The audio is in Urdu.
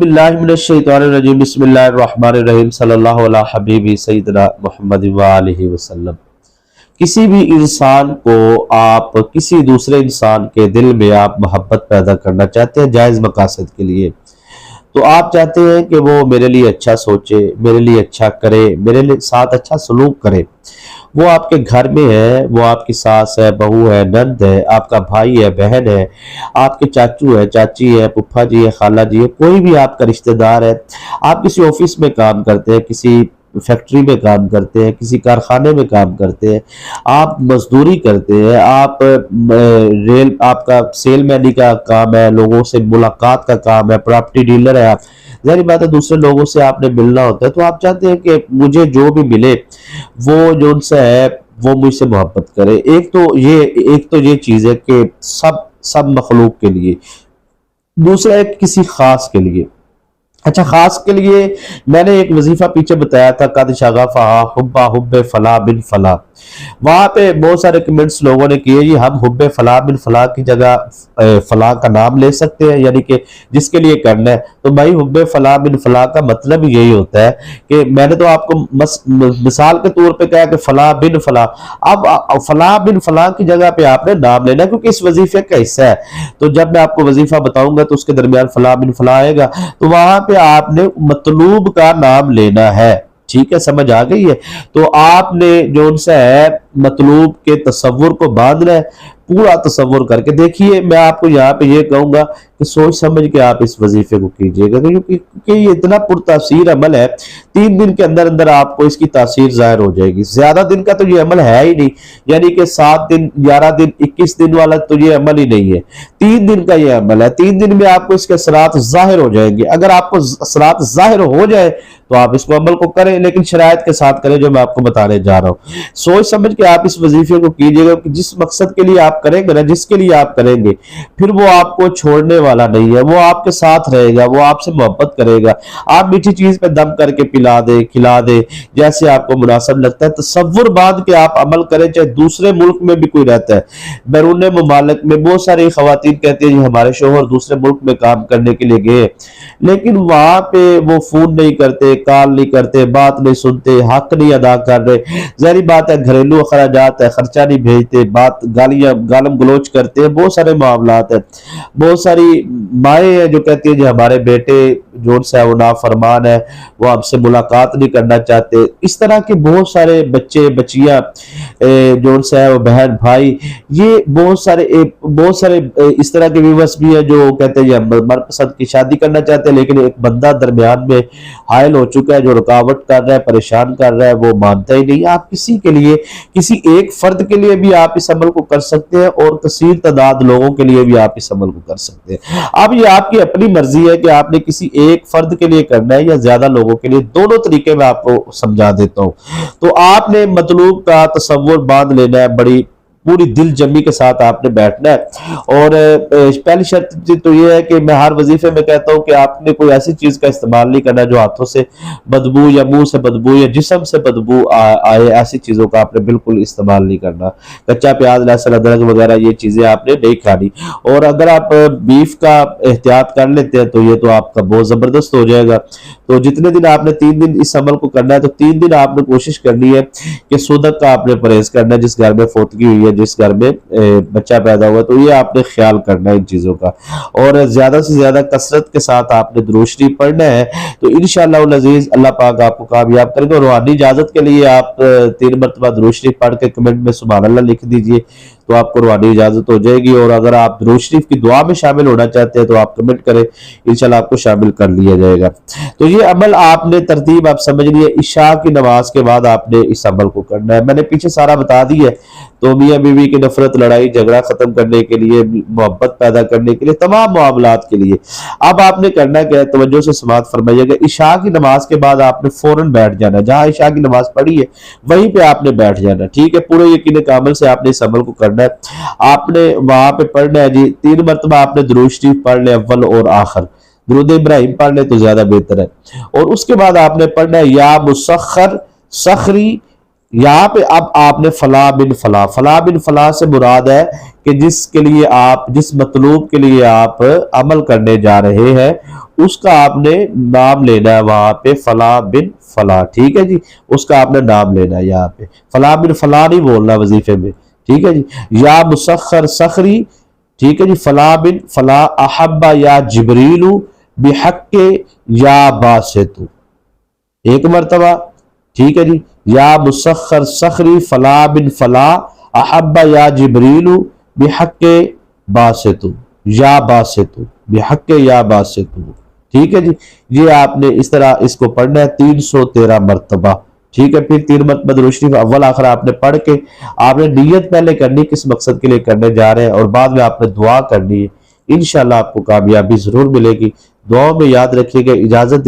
باللہ من الشیطان الرجیم بسم اللہ الرحمن الرحیم صلی اللہ علی حبیبی سیدنا محمد وآلہ وسلم۔ کسی بھی انسان کو آپ کسی دوسرے انسان کے دل میں آپ محبت پیدا کرنا چاہتے ہیں جائز مقاصد کے لیے، تو آپ چاہتے ہیں کہ وہ میرے لیے اچھا سوچے، میرے لیے اچھا کرے، میرے ساتھ اچھا سلوک کرے۔ وہ آپ کے گھر میں ہے، وہ آپ کی ساس ہے، بہو ہے، نند ہے، آپ کا بھائی ہے، بہن ہے، آپ کے چاچو ہے، چاچی ہے، پھپھا جی ہے، خالہ جی ہے، کوئی بھی آپ کا رشتہ دار ہے۔ آپ کسی آفس میں کام کرتے ہیں، کسی فیکٹری میں کام کرتے ہیں، کسی کارخانے میں کام کرتے ہیں، آپ مزدوری کرتے ہیں، آپ کا سیل مینی کا کام ہے، لوگوں سے ملاقات کا کام ہے، پراپرٹی ڈیلر ہے آپ، ظاہر بات ہے دوسرے لوگوں سے آپ نے ملنا ہوتا ہے، تو آپ چاہتے ہیں کہ مجھے جو بھی ملے وہ جو ان سے ہے وہ مجھ سے محبت کرے۔ ایک تو یہ چیز ہے کہ سب مخلوق کے لیے، دوسرا ایک کسی خاص کے لیے۔ اچھا، خاص کے لیے میں نے ایک وظیفہ پیچھے بتایا تھا، قد شغفہ حبا حب فلاں بن فلاں، وہاں پہ بہت سارے کمنٹس لوگوں نے کیے جی ہم حب فلاں بن فلاں کی جگہ فلاں کا نام لے سکتے ہیں، یعنی کہ جس کے لیے کرنا ہے۔ تو بھائی حب فلاں بن فلاں کا مطلب یہی ہوتا ہے کہ میں نے تو آپ کو مثال کے طور پہ کہا کہ فلاں بن فلاں، اب فلاں بن فلاں کی جگہ پہ آپ نے نام لینا کیونکہ اس وظیفے کا حصہ ہے۔ تو جب میں آپ کو وظیفہ بتاؤں گا تو اس کے درمیان فلاں بن فلاں آئے گا، تو وہاں پہ آپ نے مطلوب کا نام لینا ہے۔ ٹھیک ہے، سمجھ آ گئی ہے؟ تو آپ نے جو ان سے ہے مطلوب کے تصور کو باندھنا ہے، پورا تصور کر کے دیکھیے۔ میں آپ کو یہاں پہ یہ کہوں گا کہ سوچ سمجھ کے آپ اس وظیفے کو کیجئے گا، کیونکہ یہ اتنا پرتاثیر عمل ہے، 3 دن کے اندر اندر آپ کو اس کی تاثیر ظاہر ہو جائے گی۔ زیادہ دن کا تو یہ عمل ہے ہی نہیں، یعنی کہ 7 دن، 11 دن، 21 دن والا تو یہ عمل ہی نہیں ہے، 3 دن کا یہ عمل ہے۔ 3 دن میں آپ کو اس کے اثرات ظاہر ہو جائیں گے۔ اگر آپ کو اثرات ظاہر ہو جائے تو آپ اس کو عمل کو کریں، لیکن شرائط کے ساتھ کریں جو میں آپ کو بتانے جا رہا ہوں۔ سوچ سمجھ کے آپ اس وظیفے کو کیجئے گا کہ جس مقصد کے لیے آپ کریں گے نا، جس کے لیے آپ کریں گے، پھر وہ آپ کو چھوڑنے والا نہیں ہے، وہ آپ کے ساتھ رہے گا، وہ آپ سے محبت کرے گا۔ آپ میٹھی چیز پہ دم کر کے پلا دے، کھلا دے، جیسے آپ کو مناسب لگتا ہے، تصور باندھ کے آپ عمل کریں، چاہے دوسرے ملک میں بھی کوئی رہتا ہے، بیرون ممالک میں بہت ساری خواتین کہتی ہیں ہمارے شوہر دوسرے ملک میں کام کرنے کے لیے گئے، لیکن وہاں پہ وہ فون نہیں کرتے، کال نہیں کرتے، بات نہیں سنتے، حق نہیں ادا کر رہے، ظاہری بات ہے گھریلو اخراجات ہے، خرچہ نہیں بھیجتے، گالم گلوچ کرتے ہیں، بہت سارے معاملات ہیں۔ بہت ساری مائیں ہیں جو کہتی ہیں جی ہمارے بیٹے جو ان سے ہے وہ نافرمان ہے، وہ ہم سے ملاقات نہیں کرنا چاہتے۔ اس طرح کے بہت سارے بچے بچیاں جو ان سے ہے وہ بہن بھائی، یہ بہت سارے اس طرح کے ویورس بھی ہیں جو کہتے ہیں ہم من پسند کی شادی کرنا چاہتے ہیں، لیکن ایک بندہ درمیان میں حائل ہو چکا ہے جو رکاوٹ کر رہا ہے، پریشان کر رہا ہے، وہ مانتا ہی نہیں۔ آپ کسی کے لیے، کسی ایک فرد کے لیے بھی آپ اس عمل کو کر سکتے ہیں، اور کثیر تعداد لوگوں کے لیے بھی آپ اس عمل کو کر سکتے ہیں۔ اب یہ آپ کی اپنی مرضی ہے کہ آپ نے کسی ایک فرد کے لیے کرنا ہے یا زیادہ لوگوں کے لیے، دونوں طریقے میں آپ کو سمجھا دیتا ہوں۔ تو آپ نے مطلوب کا تصور باندھ لینا ہے، بڑی پوری دل جمی کے ساتھ آپ نے بیٹھنا ہے۔ اور پہلی شرط تو یہ ہے کہ میں ہر وظیفے میں کہتا ہوں کہ آپ نے کوئی ایسی چیز کا استعمال نہیں کرنا جو ہاتھوں سے بدبو یا منہ سے بدبو یا جسم سے بدبو آئے، ایسی چیزوں کا آپ نے بالکل استعمال نہیں کرنا۔ کچا پیاز، لہسن، ادرک وغیرہ یہ چیزیں آپ نے نہیں کھانی۔ اور اگر آپ بیف کا احتیاط کر لیتے ہیں تو یہ تو آپ کا بہت زبردست ہو جائے گا۔ تو جتنے دن آپ نے 3 دن اس عمل کو کرنا ہے، تو 3 دن آپ نے کوشش کرنی ہے کہ صدق کا آپ نے پرہیز کرنا ہے، جس گھر میں فوتگی ہوئی ہے، جس گھر میں بچہ پیدا ہوا، تو یہ آپ نے خیال کرنا ہے ان چیزوں کا۔ اور زیادہ سے زیادہ کثرت کے ساتھ آپ نے درود شریف پڑھنا ہے، تو انشاءاللہ العزیز اللہ پاک آپ کو کامیاب کرے گا۔ اور روحانی اجازت کے لیے آپ 3 مرتبہ درود شریف پڑھ کے کمنٹ میں سبحان اللہ لکھ دیجئے، تو آپ کو روحانی اجازت ہو جائے گی۔ اور اگر آپ درود شریف کی دعا میں شامل ہونا چاہتے ہیں تو آپ کمنٹ کریں، انشاءاللہ آپ کو شامل کر لیا جائے گا۔ تو یہ عمل آپ نے ترتیب آپ سمجھ لیے، عشاء کی نماز کے بعد آپ نے اس عمل کو کرنا ہے۔ میں نے پیچھے سارا بتا دی ہے۔ تو میاں بیوی کی نفرت، لڑائی جھگڑا ختم کرنے کے لیے، محبت پیدا کرنے کے لیے، تمام معاملات کے لیے اب آپ نے کرنا کیا ہے، توجہ سے سماعت فرمائیے گا۔ عشاء کی نماز کے بعد آپ نے فوراً بیٹھ جانا ہے، جہاں عشاء کی نماز پڑھی ہے وہیں پہ آپ نے بیٹھ جانا ہے، ٹھیک ہے؟ پورے یقین کامل سے آپ نے اس عمل کو کرنا ہے۔ آپ نے وہاں پہ پڑھنا ہے جی 3 مرتبہ آپ نے درود شریف پڑھ لے، اول اور آخر، درود ابراہیم پڑھ لے تو زیادہ بہتر ہے۔ اور اس کے بعد آپ نے پڑھنا ہے یا مسخر سخری یہاں پہ اب آپ نے فلاں بن فلاں، فلاں بن فلاں سے مراد ہے کہ جس کے لیے آپ، جس مطلوب کے لیے آپ عمل کرنے جا رہے ہیں اس کا آپ نے نام لینا ہے وہاں پہ، فلاں بن فلاں، ٹھیک ہے جی، اس کا آپ نے نام لینا ہے یہاں پہ، فلاں بن فلاں نہیں بولنا وظیفے میں، ٹھیک ہے جی۔ یا مسخر سخری، ٹھیک ہے جی، فلاں بن فلاں احبا یا جبریل بحق یا باسط، ایک مرتبہ، ٹھیک ہے جی، یا مسخر سخری فلاں بن فلاں احبا یا جبریل بحق باسط، یا باسط، بحق یا باسط، ٹھیک ہے جی۔ یہ آپ نے اس طرح اس کو پڑھنا ہے 313 مرتبہ، ٹھیک ہے۔ پھر 3 مرتبہ درود شریف اول آخر آپ نے پڑھ کے آپ نے نیت پہلے کرنی کس مقصد کے لیے کرنے جا رہے ہیں، اور بعد میں آپ نے دعا کرنی ہے، انشاءاللہ آپ کو کامیابی ضرور ملے گی۔ دعاؤں میں یاد رکھیے گا، اجازت